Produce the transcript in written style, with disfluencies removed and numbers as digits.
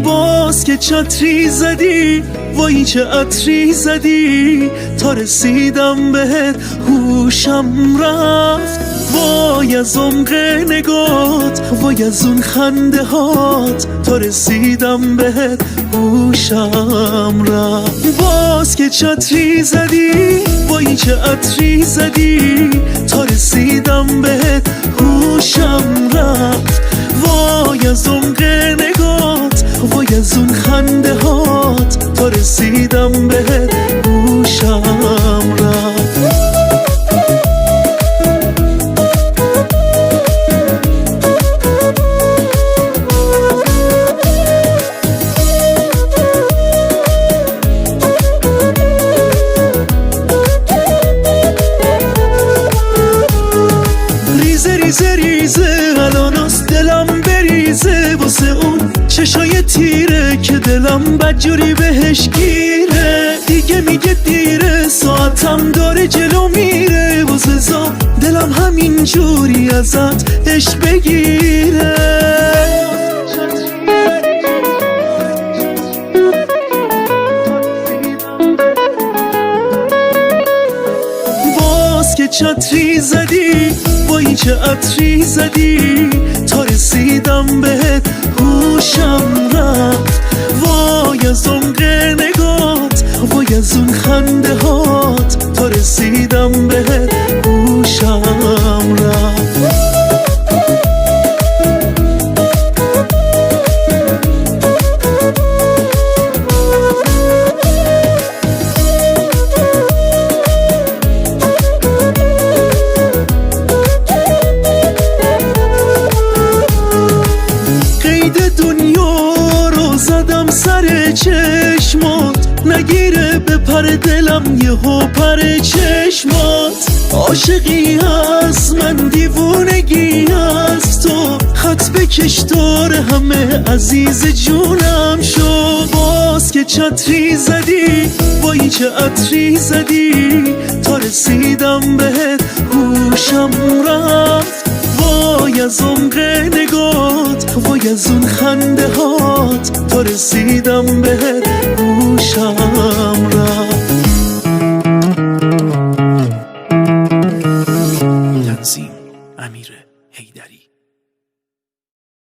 باز که چتری زدی وای چه عطری زدی، تا رسیدم بهت هوشم رفت. وای از عمق نگات، وای از اون خنده هات، تا رسیدم بهت هوشم رفت. باز که چتری زدی وای چه عطری زدی، تا رسیدم بهت هوشم رفت. وای از عمق نگات، وای از اون خنده هات، تا رسیدم بهت هوشم رفت. ریزه ریزه الاناست دلم بریزه، واسه اون چشای تیره که دلم بدجوری بهش گیره. دیگه میگه دیره، ساعتم داره جلو میره، واسه زا دلم همین جوری ازت عشق بگیره. باز که چتری زدی وای چه عطری زدی، تا رسیدم بهت هوشم رفت. وای از عمق نگات، وای از اون خنده هات، تا رسیدم بهت هوشم رفت. دنیا رو زدم سر چشمات، نگیره به پر دلم یهو پر چشمات. عاشقی هست من دیوونگی هست، تو خط بکش دار همه عزیز جونم شو. باز که چتری زدی وای چه عطری زدی، تا رسیدم بهت هوشم رفت. وای از عمق نگات، وای از اون خنده هات، تا رسیدم بهت هوشم